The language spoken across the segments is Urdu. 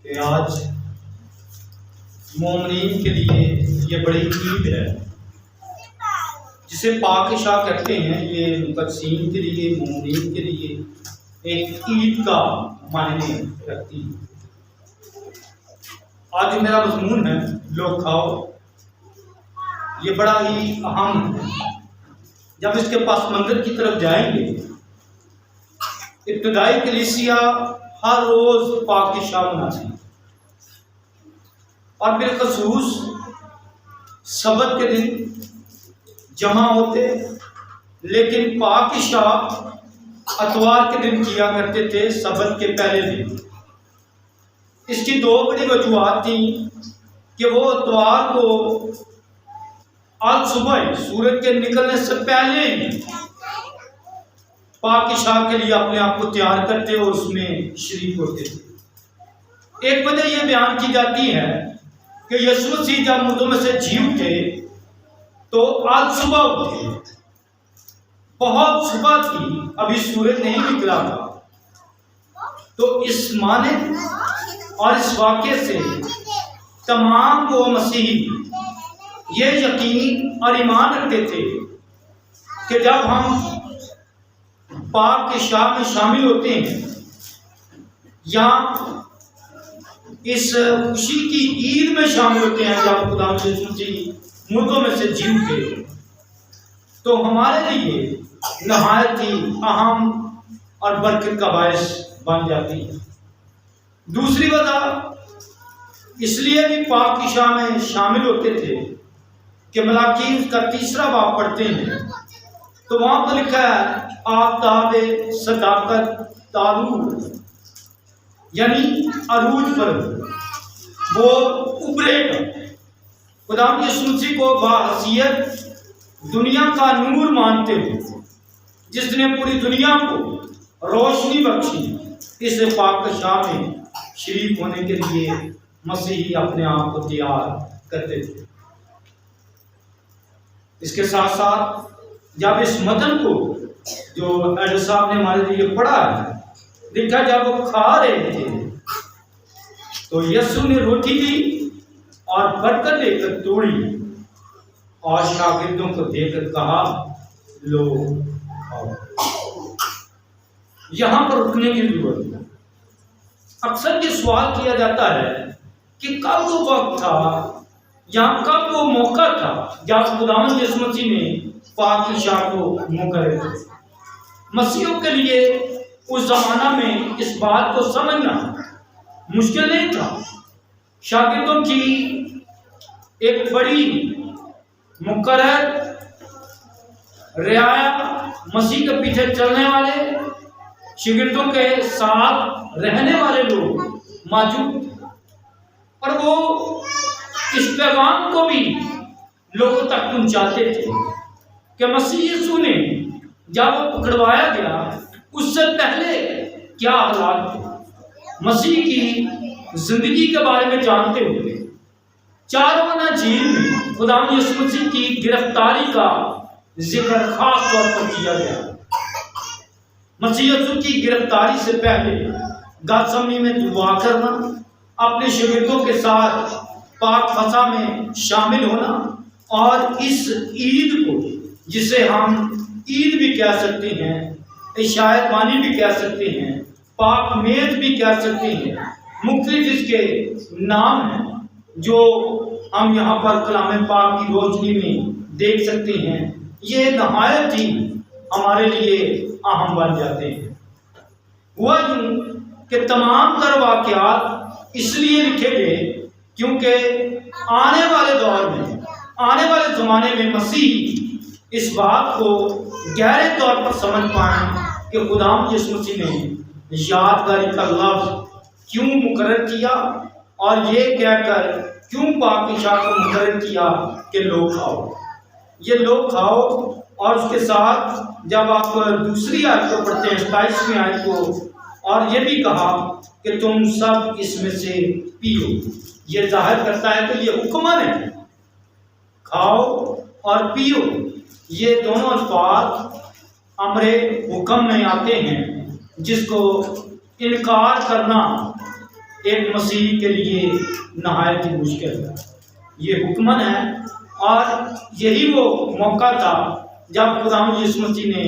کہ آج مومنین کے لیے یہ بڑی عید ہے جسے پاک شاہ کہتے ہیں۔ یہ مقدسین کے لیے، مومنین کے لیے ایک عید کا معنی رکھتی ہے۔ آج میرا مضمون ہے لو کھاؤ۔ یہ بڑا ہی اہم ہے۔ جب اس کے پس منظر کی طرف جائیں گے، ابتدائی کلیسیا ہر روز پاک شاہ مناتی اور بالخصوص سبت کے دن جمع ہوتے، لیکن پاک شاہ اتوار کے دن کیا کرتے تھے، سبت کے پہلے دن۔ اس کی دو بڑی وجوہات تھیں کہ وہ اتوار کو آج صبح سورج کے نکلنے سے پہلے ہی پاک شاہ کے لیے اپنے آپ کو تیار کرتے اور اس میں شریک ہوتے تھے۔ ایک وجہ یہ بیان کی جاتی ہے کہ یسوع مسیح جب مردوں میں سے جی اٹھے تو آج صبح اٹھے، بہت صبح تھی، ابھی سورج نہیں نکلا تھا۔ تو اس معنی اور اس واقعے سے تمام وہ مسیحی یہ یقین اور ایمان رکھتے تھے کہ جب ہم پاک کے شاہ میں شامل ہوتے ہیں یا اس خوشی کی عید میں شامل ہوتے ہیں جب خدا مسیح مردوں میں سے جی اٹھے، تو ہمارے لیے نہایت ہی اہم اور برکت کا باعث بن جاتی ہے۔ دوسری وجہ اس لیے بھی پاک کی شاہ میں شامل ہوتے تھے کہ ملاکین کا 3 باب پڑھتے ہیں تو وہاں پر لکھا ہے آفتاب صداقت طالوع، یعنی عروج پر وہ ابھرے گا۔ خدا یسوع مسیح کو باحیثیت دنیا کا نور مانتے ہوئے، جس نے پوری دنیا کو روشنی بخشی، اس پاک شاہ میں شریک ہونے کے لیے مسیحی اپنے آپ کو تیار کرتے تھے۔ اس کے ساتھ ساتھ جب اس متن کو جو ایڈر صاحب نے ہمارے لیے پڑھا ہے، لکھا جب وہ کھا رہے تھے تو یسوع نے روٹی لی اور برکت دے کر توڑی اور شاگردوں کو دے کر کہا لو کھاؤ۔ یہاں پر رکنے کی ضرورت ہے۔ اکثر یہ سوال کیا جاتا ہے کہ کب وہ وقت تھا یا کب وہ موقع تھا جب خداوند یسوع مسیح نے پاک شاہ کو مقرر کیا۔ مسیحیوں کے لیے اس زمانہ میں اس بات کو سمجھنا مشکل نہیں تھا۔ شاگردوں کی ایک بڑی مقرر رعایا، مسیح کے پیچھے چلنے والے، شاگردوں کے ساتھ رہنے والے لوگ موجود تھے، اور وہ اس پیغام کو بھی لوگوں تک پہنچاتے تھے کہ مسیح یسوع نے جب وہ پکڑوایا گیا اس سے پہلے کیا حالات تھے۔ مسیح کی زندگی کے بارے میں جانتے ہوئے 4 اناجیل میں خدا یسوع مسیح کی گرفتاری کا ذکر خاص طور پر کیا گیا۔ مسیح یسوع کی گرفتاری سے پہلے گتسمنی میں دعا کرنا، اپنے شاگردوں کے ساتھ پاک فضا میں شامل ہونا، اور اس عید کو جسے ہم عید بھی کہہ سکتے ہیں، عشاء بانی بھی کہہ سکتے ہیں، پاک میز بھی کہہ سکتے ہیں، مختلف اس کے نام ہیں جو ہم یہاں پر کلام پاک کی روشنی میں دیکھ سکتے ہیں، یہ نہایت ہی ہمارے لیے اہم بن جاتے ہیں۔ ہوا یوں کہ تمام تر واقعات اس لیے لکھے گئے کیونکہ آنے والے دور میں، آنے والے زمانے میں مسیح اس بات کو گہرے طور پر سمجھ پائیں کہ خدا یسوع مسیح نے یادگاری کا لفظ کیوں مقرر کیا اور یہ کہہ کر کیوں پاک شاہ کو مقرر کیا کہ لوگ کھاؤ، یہ لوگ کھاؤ۔ اور اس کے ساتھ جب آپ دوسری آیت کو پڑھتے ہیں 27ویں آیت کو، اور یہ بھی کہا کہ تم سب اس میں سے پیو، یہ ظاہر کرتا ہے کہ یہ حکم ہے، کھاؤ اور پیو۔ یہ دونوں الفاظ امر حکم میں آتے ہیں، جس کو انکار کرنا ایک مسیحی کے لیے نہایت ہی مشکل ہے۔ یہ حکمن ہے اور یہی وہ موقع تھا جب خداوند یسوع مسیح نے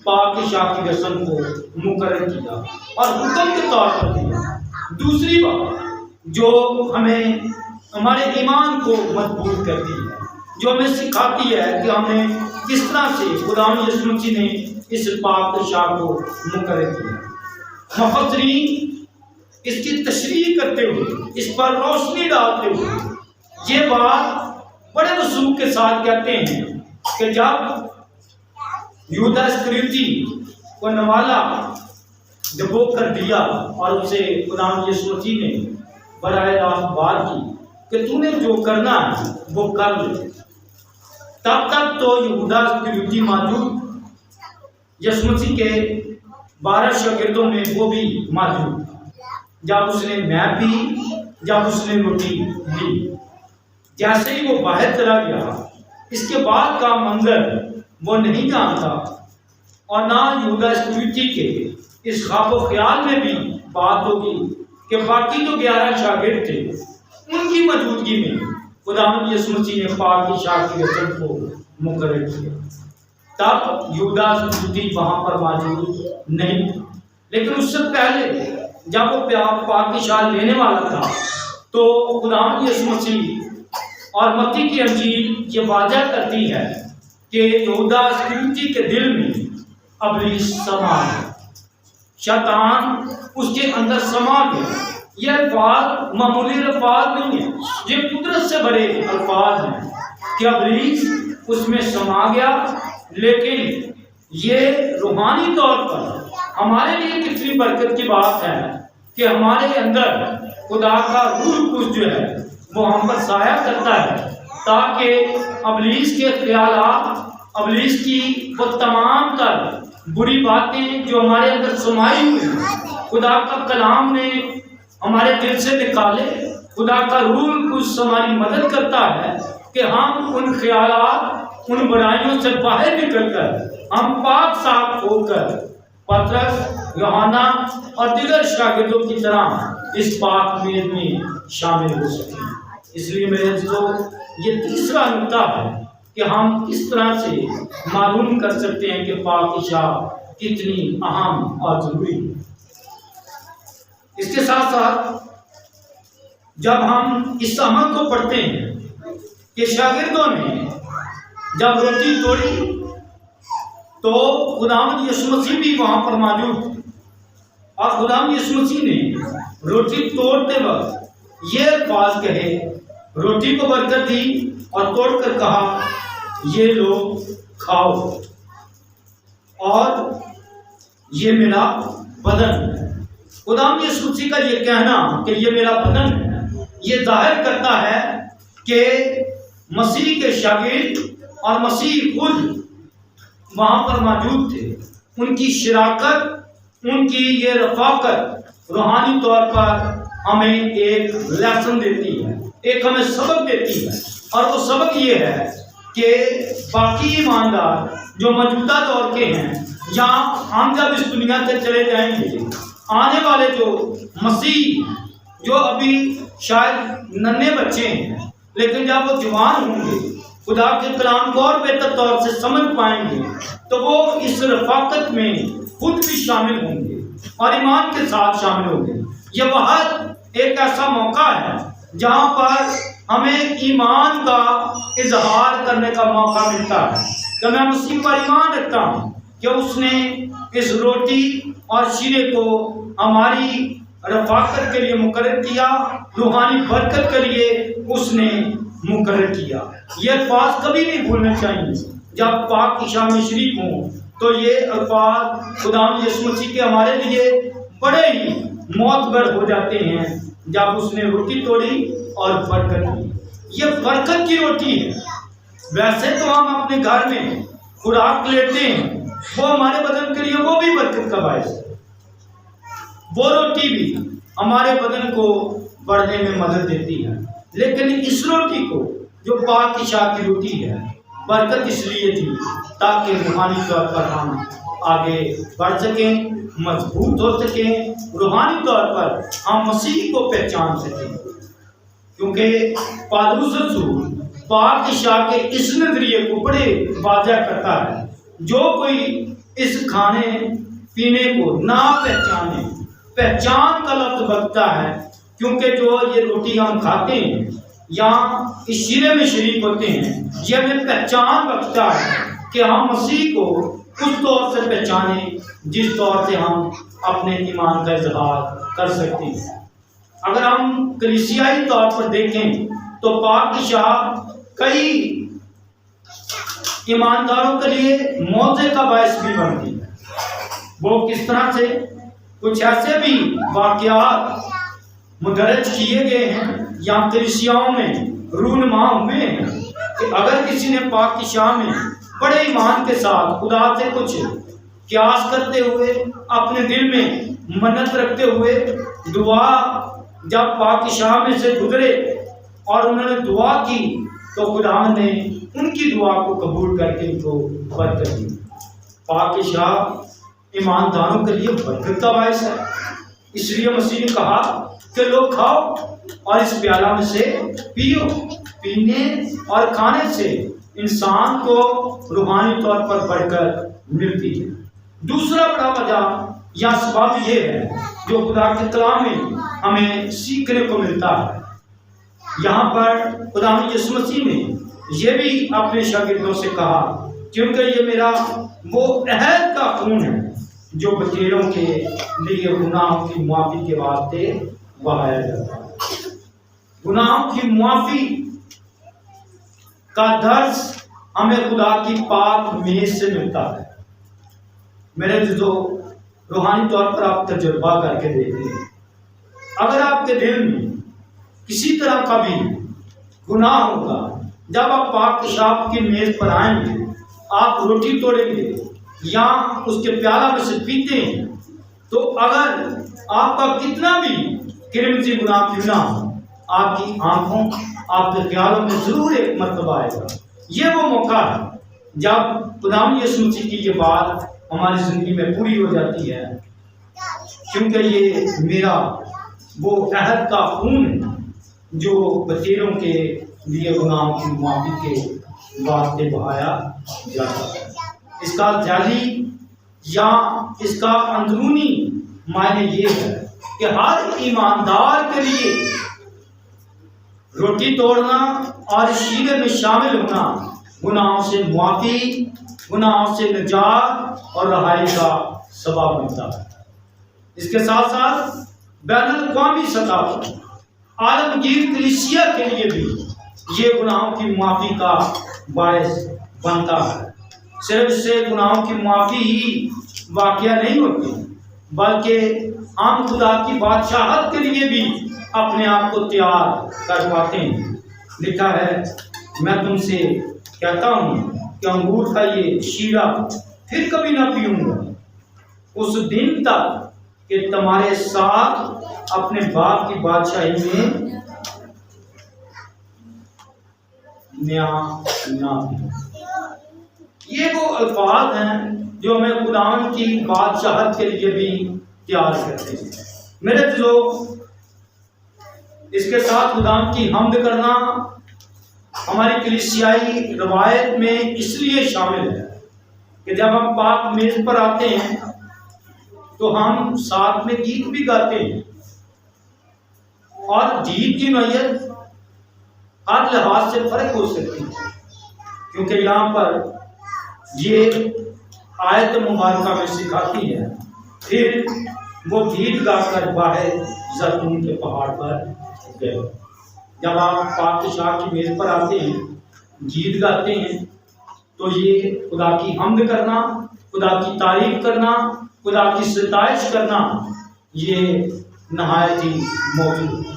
پاک شاہ کی رسم کو مقرر کیا اور حکم کے طور پر دیا۔ دوسری بات جو ہمیں ہمارے ایمان کو مضبوط کرتی ہے، جو ہمیں سکھاتی ہے کہ ہمیں کس طرح سے خداوند یسوع مسیح نے اس پاک شاہ کو مقرر کیا۔ مفسرین اس کی تشریح کرتے ہوئے، اس پر روشنی ڈالتے ہوئے یہ بات بڑے وضوح کے ساتھ کہتے ہیں کہ جب یہودا اسکریوتی کو نوالا ڈبو کر دیا اور اسے خداوند یسوع مسیح نے براہ راست بات کی کہ تو نے جو کرنا ہے وہ کر لے، تب تک تو یہودا اسکریوتی موجود، یسوع مسیح کے 12 شاگردوں میں وہ بھی موجود تھا۔ جب اس نے میں پی، جب اس نے روٹی لی، جیسے ہی وہ باہر چلا گیا، اس کے بعد کا منظر وہ نہیں جانتا اور نہ یہودا اسکریوتی کے اس خواب و خیال میں بھی بات ہوگی کہ باقی جو 11 شاگرد تھے ان کی موجودگی میں خداوند یسوع مسیح نے پاک کی شاہ کی رسم کو مقرر کیا۔ تب یہودا اسکریوتی وہاں پر موجود نہیں تھا، لیکن اس سے پہلے جب وہ پاک کی شاہ لینے والا تھا تو خداوند یسوع مسیح اور متی کی انجیل یہ واضح کرتی ہے کہ یہودا اسکریوتی کے دل میں ابلیس سما گیا، شیطان اس کے اندر سما گیا۔ یہ الفاظ معمولی الفاظ نہیں ہیں، یہ قدرت سے بڑے الفاظ ہیں کہ ابلیس اس میں سما گیا۔ لیکن یہ روحانی طور پر ہمارے لیے کتنی برکت کی بات ہے کہ ہمارے اندر خدا کا روح القدس جو ہے وہ ہم پر سایہ کرتا ہے، تاکہ ابلیس کے خیالات، ابلیس کی وہ تمام تر بری باتیں جو ہمارے اندر سمائی ہوئی ہیں، خدا کا کلام نے ہمارے دل سے نکالے۔ خدا کا روح القدس ہماری مدد کرتا ہے کہ ہم ان خیالات، ان برائیوں سے باہر نکل کر ہم پاک صاف ہو کر پترس، یوحنا اور دیگر شاگردوں کی طرح اس پاک میل میں شامل ہو سکیں۔ اس لیے میرے عزیزو، یہ تیسرا نقطہ ہے کہ ہم کس طرح سے معلوم کر سکتے ہیں کہ پاک شاہ کتنی اہم اور ضروری ہے۔ اس کے ساتھ ساتھ جب ہم اس عمل کو پڑھتے ہیں کہ شاگردوں نے جب روٹی توڑی تو خداوند یسوع مسیح بھی وہاں پر موجود تھے، اور خداوند یسوع مسیح نے روٹی توڑتے وقت یہ الفاظ کہے، روٹی کو برکت دی اور توڑ کر کہا، یہ لوگ کھاؤ اور یہ میرا بدن ہے۔ خداوند یسوع مسیح کا یہ کہنا کہ یہ میرا بدن ہے، یہ ظاہر کرتا ہے کہ مسیح کے شاگرد اور مسیح خود وہاں پر موجود تھے۔ ان کی شراکت، ان کی یہ رفاقت روحانی طور پر ہمیں ایک لیسن دیتی ہے، ایک ہمیں سبق دیتی ہے، اور وہ سبق یہ ہے کہ باقی ایماندار جو موجودہ دور کے ہیں، یا ہم جب اس دنیا سے چلے جائیں گے، آنے والے جو مسیح جو ابھی شاید ننھے بچے ہیں، لیکن جب وہ جوان ہوں گے، خدا کے کلام کو اور بہتر طور سے سمجھ پائیں گے، تو وہ اس رفاقت میں خود بھی شامل ہوں گے اور ایمان کے ساتھ شامل ہوں گے۔ یہ وقت ایک ایسا موقع ہے جہاں پر ہمیں ایمان کا اظہار کرنے کا موقع ملتا ہے کہ میں مسیح پر ایمان رکھتا ہوں کہ اس نے اس روٹی اور شیرے کو ہماری رفاقت کے لیے مقرر کیا، روحانی برکت کے لیے اس نے مقرر کیا۔ یہ الفاظ کبھی نہیں بھولنے چاہیے۔ جب پاک کی شام میں شریک ہوں تو یہ الفاظ خداوند یسوع مسیح کے ہمارے لیے بڑے ہی معتبر ہو جاتے ہیں۔ جب اس نے روٹی توڑی اور برکت دی، یہ برکت کی روٹی ہے۔ ویسے تو ہم اپنے گھر میں خوراک لیتے ہیں، وہ ہمارے بدن کے لیے وہ بھی برکت کا باعث ہے، وہ روٹی بھی ہمارے بدن کو بڑھنے میں مدد دیتی ہے۔ لیکن اس روٹی کو جو پاک کی شاہ کی روٹی ہے، برکت اس لیے تھی تاکہ روحانی طور پر ہم آگے بڑھ سکیں، مضبوط ہو سکیں، روحانی طور پر ہم مسیح کو پہچان سکیں. کیونکہ پالوس رسول پاک شاہ کے اس نظریے کو بڑے واضح کرتا ہے، جو کوئی اس کھانے پینے کو نہ پہچانے، پہچان کا لفظ بچتا ہے، کیونکہ جو یہ روٹی ہم کھاتے ہیں یا اس شیرے میں شریک ہوتے ہیں، یہ ہمیں پہچان بخشتا ہے کہ ہم مسیح کو اس طور سے پہچانیں جس طور سے ہم اپنے ایمان کا اظہار کر سکتے ہیں. اگر ہم کلیسیائی طور پر دیکھیں تو پاک شاہ کئی ایمانداروں کے لیے موضع کا باعث بھی بنتی ہے. وہ کس طرح سے کچھ ایسے بھی واقعات مدرج کیے گئے ہیں یا کلیسیاؤں میں رونما ہوئے ہیں کہ اگر کسی نے پاک شاہ میں بڑے ایمان کے ساتھ خدا سے کچھ قیاس کرتے ہوئے، اپنے دل میں منت رکھتے ہوئے دعا جب پاک شاہ میں سے گزرے اور انہوں نے دعا کی تو خدا نے ان کی دعا کو قبول کر کے ان کو برکت دی. پاک شاہ ایمانداروں کے لیے برکت کا باعث ہے. اس لیے مسیح نے کہا کہ لوگ کھاؤ اور اس پیالہ میں سے پیو. پینے اور کھانے سے انسان کو روحانی طور پر برکت ملتی ہے. دوسرا بڑا وجہ یا سبب یہ ہے جو خدا کے کلام میں ہمیں سیکھنے کو ملتا ہے. یہاں پر خدا یسوع مسیح نے یہ بھی اپنے شاگردوں سے کہا کیونکہ یہ میرا وہ عہد کا خون ہے جو بچیروں کے لیے گناہوں کی معافی کے واسطے بہایا جاتا ہے. گناہوں کی معافی کا درس ہمیں خدا کی پاک میز سے ملتا ہے. میرے عزیزو، روحانی طور پر آپ تجربہ کر کے دیکھیں، اگر آپ کے دل میں کسی طرح کا بھی گناہ ہوگا، جب آپ پاک شاہ کی میز پر آئیں گے، آپ روٹی توڑیں گے یا اس کے پیالہ میں سے پیتے ہیں، تو اگر آپ کا کتنا بھی کرمزی گناہ کیوں نہ ہو، آپ کی آنکھوں، آپ کے خیالوں میں ضرور ایک مرتبہ آئے گا. یہ وہ موقع ہے جب خدا یسوع مسیح کی یہ بات ہماری زندگی میں پوری ہو جاتی ہے، کیونکہ یہ میرا وہ عہد کا خون ہے جو بچیروں کے لیے گناہوں کی معافی کے واسطے بہایا جاتا ہے. اس کا ذیلی یا اس کا اندرونی معنی یہ ہے کہ ہر ایماندار کے لیے روٹی توڑنا اور شیرے میں شامل ہونا گناہوں سے معافی، گناہوں سے نجات اور رہائی کا سبب بنتا ہے. اس کے ساتھ ساتھ بین الاقوامی سطح پر عالمگیر کلیسیا کے لیے بھی یہ گناہوں کی معافی کا باعث بنتا ہے. صرف اس سے گناہوں کی معافی ہی واقعہ نہیں ہوتی، بلکہ ہم خدا کی بادشاہت کے لیے بھی اپنے آپ کو تیار کر پاتے ہیں. لکھا ہے، میں تم سے کہتا ہوں کہ انگور کا یہ شیرہ پھر کبھی نہ پیوں گا اس دن تک کہ تمہارے ساتھ اپنے باپ کی بادشاہی میں نیا نہ پیوں. یہ وہ الفاظ ہیں جو ہمیں خداوند کی بادشاہت کے لیے بھی تیار کرتے ہیں. میرے دوستو، اس کے ساتھ خداوند کی حمد کرنا ہماری کلیسیائی روایت میں اس لیے شامل ہے کہ جب ہم پاک میز پر آتے ہیں تو ہم ساتھ میں گیت بھی گاتے ہیں، اور گیت کی نوعیت ہر لحاظ سے فرق ہو سکتی ہے، کیونکہ یہاں پر یہ آیت مبارکہ میں سکھاتی ہے. پھر وہ گیت گا کر باہر زیتون کے پہاڑ پر گئے. جب آپ پاک شاہ کی میز پر آتے ہیں، گیت گاتے ہیں، تو یہ خدا کی حمد کرنا، خدا کی تعریف کرنا، خدا کی ستائش کرنا، یہ نہایت ہی موجود ہے.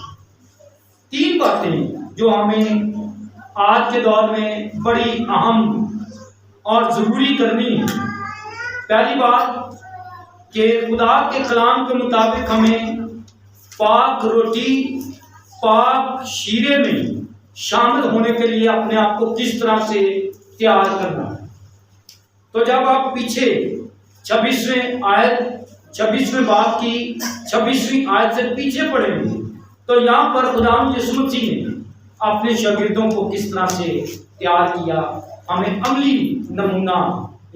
3 باتیں جو ہمیں آج کے دور میں بڑی اہم اور ضروری کرنی ہے. پہلی بات کہ خدا کے کلام کے مطابق ہمیں پاک روٹی، پاک شیرے میں شامل ہونے کے لیے اپنے آپ کو کس طرح سے تیار کرنا ہے. تو جب آپ پیچھے 26ویں باب کی 26ویں آیت سے پیچھے پڑھیں گے تو یہاں پر خدا یسوع مسیح نے اپنے شاگردوں کو کس طرح سے تیار کیا، ہمیں عملی نمونہ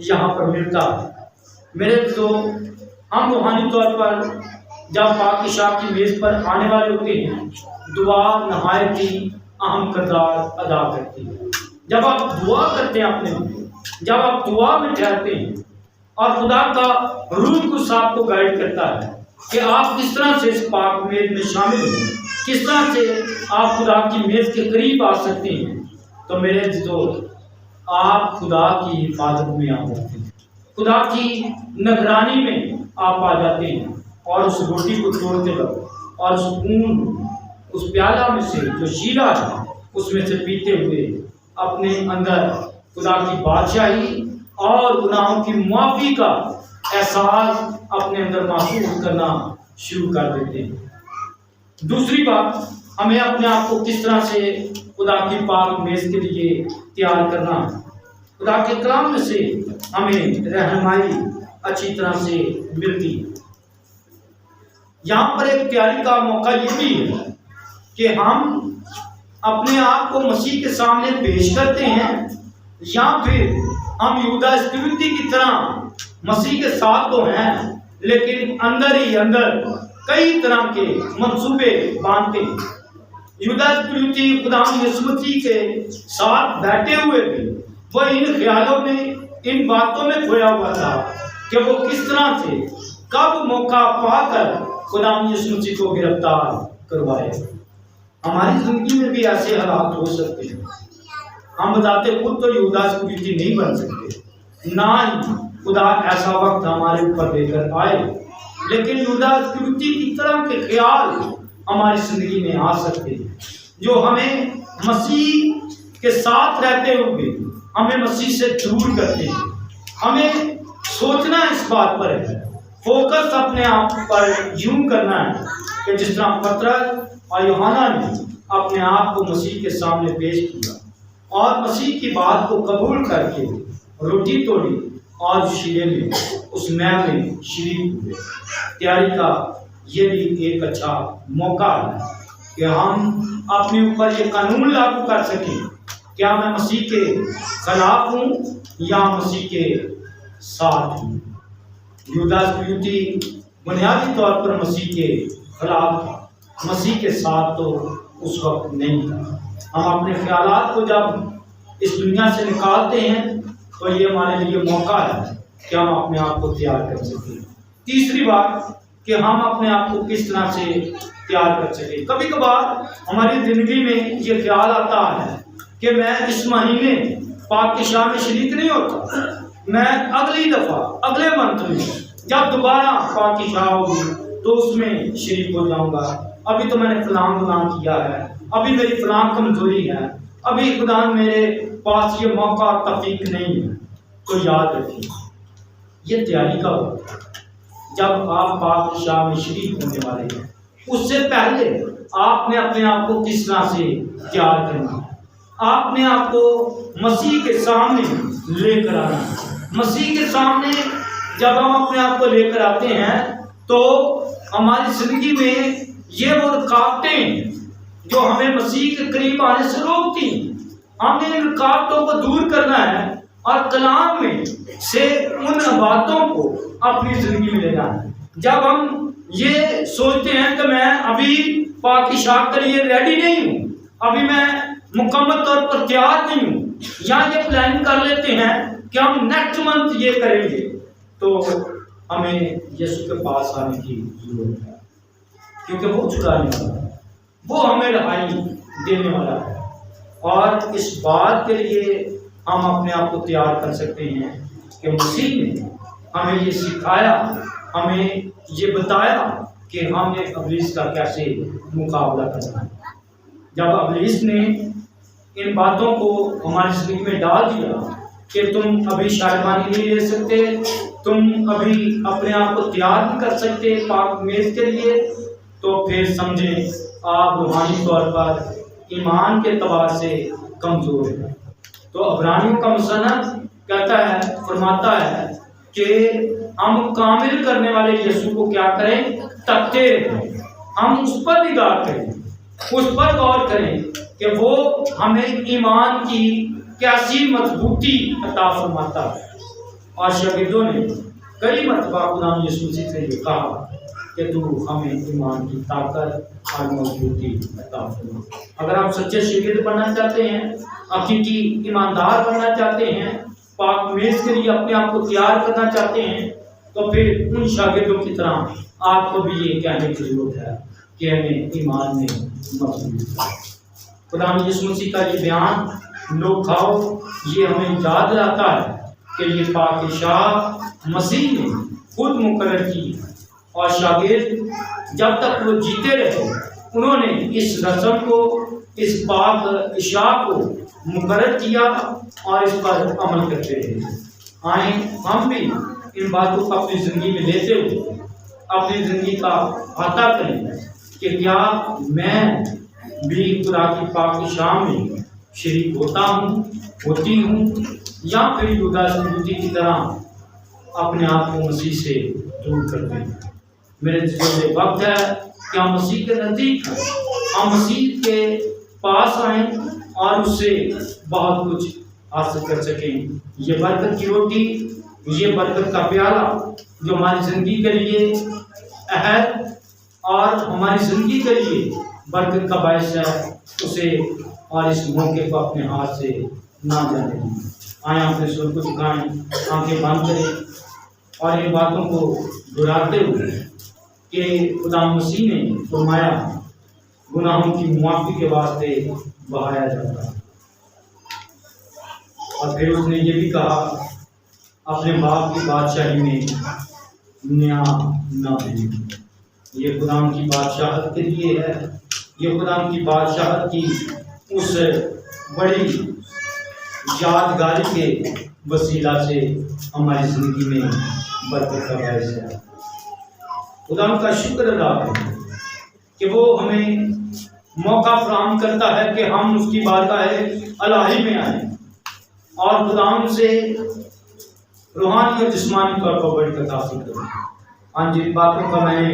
یہاں پر ملتا ہے۔ میرے دوستو، ہم روحانی طور پر جب پاک شاہ کی میز پر آنے والے ہوتے ہیں، دعا نہایت ہی اہم کردار ادا کرتی ہے۔ جب آپ دعا کرتے ہیں اپنے لیے، جب آپ دعا میں ٹھہرتے ہیں اور خدا کا روح قدس آپ کو گائیڈ کرتا ہے کہ آپ کس طرح سے اس پاک میز میں شامل ہوں، کس طرح سے آپ خدا کی میز کے قریب آ سکتے ہیں، تو میرے دوست آپ خدا کی حفاظت میں آ جاتے ہیں، خدا کی نگرانی میں آپ آ جاتے ہیں، اور اس روٹی کو توڑتے وقت اور اس پیالہ میں سے جو شیرہ ہے اس میں سے پیتے ہوئے اپنے اندر خدا کی بادشاہی اور گناہوں کی معافی کا احساس اپنے اندر محسوس کرنا شروع کر دیتے ہیں۔ دوسری بات، ہمیں اپنے آپ کو کس طرح سے خدا کی پاک میز کے لیے تیار کرنا ہے۔ خدا کے کلام میں سے ہمیں رہنمائی اچھی طرح سے ملتی ہے۔ یہاں پر ایک تیاری کا موقع یہ بھی ہے کہ ہم اپنے آپ کو مسیح کے سامنے پیش کرتے ہیں، یا پھر ہم یہودا اسکریوتی کی طرح مسیح کے ساتھ تو ہیں لیکن اندر ہی اندر کئی طرح کے منصوبے باندھتے ہیں۔ یہودا اسکریوتی خدا یسوع مسیح کے ساتھ بیٹھے ہوئے بھی وہ ان خیالوں میں، ان باتوں میں کھویا ہوا تھا کہ وہ کس طرح سے کب موقع پا کر خدا یسوع مسیح کو گرفتار کروائے۔ ہماری زندگی میں بھی ایسے حالات ہو سکتے ہیں، ہم بتاتے خود تو یہودا اسکریوتی نہیں بن سکتے، نہ ہی خدا ایسا وقت ہمارے اوپر لے کر آئے، لیکن یہودا اسکریوتی کی طرح کے خیال ہماری زندگی میں آ سکتے ہیں جو ہمیں مسیح کے ساتھ رہتے ہوئے ہمیں مسیح سے دور کرتے ہیں۔ ہمیں سوچنا اس بات پر ہے، فوکس اپنے آپ پر یوں کرنا ہے کہ جس طرح پترس اور یوحنا نے اپنے آپ کو مسیح کے سامنے پیش کیا اور مسیح کی بات کو قبول کر کے روٹی توڑی اور شیرے میں اس مے میں شریک ہوئے۔ تیاری کا یہ بھی ایک اچھا موقع ہے کہ ہم اپنے اوپر یہ قانون لاگو کر سکیں، کیا میں مسیح کے خلاف ہوں یا مسیح کے ساتھ ہوں۔ یہودا اسکریوتی بنیادی طور پر مسیح کے خلاف تھا، مسیح کے ساتھ تو اس وقت نہیں تھا۔ ہم اپنے خیالات کو جب اس دنیا سے نکالتے ہیں تو یہ ہمارے لیے موقع ہے کہ ہم اپنے آپ کو تیار کر سکیں۔ تیسری بات کہ ہم اپنے آپ کو کس طرح سے تیار کر سکیں۔ کبھی کبھار ہماری زندگی میں یہ خیال آتا ہے کہ میں اس مہینے پاک شاہ میں شریک نہیں ہوتا، میں اگلی دفعہ اگلے منتھ میں جب دوبارہ پاک شاہ ہوگی تو اس میں شریک ہو جاؤں گا، ابھی تو میں نے فلاں کیا ہے، ابھی میری فلاں کمزوری ہے، ابھی خدا میرے پاس یہ موقع توفیق نہیں ہے۔ تو یاد رکھیے یہ تیاری کا وقت ہے، جب آپ پاک شاہ میں شریک ہونے والے ہیں اس سے پہلے آپ نے اپنے آپ کو کس طرح سے تیار کرنا ہے۔ آپ نے آپ کو مسیح کے سامنے لے کر آنا ہے۔ مسیح کے سامنے جب ہم اپنے آپ کو لے کر آتے ہیں تو ہماری زندگی میں یہ وہ رکاوٹیں جو ہمیں مسیح کے قریب آنے سے روکتی ہیں، ہم نے ان رکاوٹوں کو دور کرنا ہے اور کلام میں سے ان باتوں کو اپنی زندگی میں لینا ہے۔ جب ہم یہ سوچتے ہیں کہ میں ابھی پاک شاہ کے لیے ریڈی نہیں ہوں، ابھی میں مکمل طور پر تیار نہیں ہوں، یا یہ پلاننگ کر لیتے ہیں کہ ہم نیکسٹ منتھ یہ کریں گے، تو ہمیں یسوع کے پاس آنے کی ضرورت ہے، کیونکہ وہ چھڑانے والا ہے، وہ ہمیں رہائی دینے والا ہے۔ اور اس بات کے لیے ہم اپنے آپ کو تیار کر سکتے ہیں کہ مسیح نے ہمیں یہ سکھایا، ہمیں یہ بتایا کہ ہم نے ابلیس کا کیسے مقابلہ کرنا ہے۔ جب ابلیس نے ان باتوں کو ہماری زندگی میں ڈال دیا کہ تم ابھی شادمانی نہیں لے سکتے، تم ابھی اپنے آپ کو تیار نہیں کر سکتے پاک میز کے لیے، تو پھر سمجھیں آپ روحانی طور پر ایمان کے اعتبار سے کمزور ہیں۔ تو عبرانیوں کا مصنف کہتا ہے، فرماتا ہے کہ ہم کامل کرنے والے یسوع کو کیا کریں؟ تکتے رہیں، ہم اس پر نگاہ کریں، اس پر غور کریں کہ وہ ہمیں ایمان کی کیسی مضبوطی عطا فرماتا ہے۔ اور شاگردوں نے کئی مرتبہ خدا یسوع مسیح سے یہ کہا کہ تو ہمیں ایمان کی طاقت اور مضبوطی عطا فرما۔ اگر آپ سچے شاگرد بننا چاہتے ہیں، حقیقی ایماندار بننا چاہتے ہیں، پاک میز کے لیے اپنے آپ کو تیار کرنا چاہتے ہیں، تو پھر ان شاگردوں کی طرح آپ کو بھی یہ کہنے کی ضرورت ہے کہ ہمیں ایمان میں مضبوط ہے۔ خدا یسوع مسیح کا یہ بیان لو کھاؤ، یہ ہمیں یاد دلاتا ہے کہ یہ پادشاہ مسیح نے خود مقرر کی، اور شاگرد جب تک وہ جیتے رہے انہوں نے اس رسم کو، اس پاک اشاع کو مقرر کیا اور اس پر عمل کرتے رہے۔ آئیں ہم بھی ان باتوں کو اپنی زندگی میں لیتے ہوئے اپنی زندگی کا احاطہ کریں کہ کیا میں بھی خدا کی پاک اشاع میں شریک ہوتی ہوں یا پھر یہودا اسکریوتی کی طرح اپنے آپ کو مسیح سے دور کرتے ہیں۔ میرے جو وقت ہے کہ ہم مسیح کے نزدیک ہیں، ہم مسیح کے پاس آئیں اور اس سے بہت کچھ حاصل کر سکیں۔ یہ برکت کی روٹی، یہ برکت کا پیالہ جو ہماری زندگی کے لیے عہد اور ہماری زندگی کے لیے برکت کا باعث ہے، اسے اور اس موقع کو اپنے ہاتھ سے نہ جانے دیں۔ آئیں اپنے سر کو جھکائیں، آنکھیں بند کریں اور ان باتوں کو دہراتے ہوئے کہ خدا مسیح نے فرمایا گناہوں کی معافی کے واسطے بہایا جاتا ہے، اور پھر اس نے یہ بھی کہا اپنے باپ کی بادشاہی میں نیا نہ دیں۔ یہ خدا کی بادشاہت کے لیے ہے، یہ خدا کی بادشاہت کی اس بڑی یادگاری کے وسیلہ سے ہماری زندگی میں برکت کا باعث ہے۔ خدا کا شکر ادا کریں کہ وہ ہمیں موقع فراہم کرتا ہے کہ ہم اس کی بارگاہ الہی میں آئیں اور خدا سے روحانی اور جسمانی طور پر برکت حاصل کریں۔ جن باتوں کا میں نے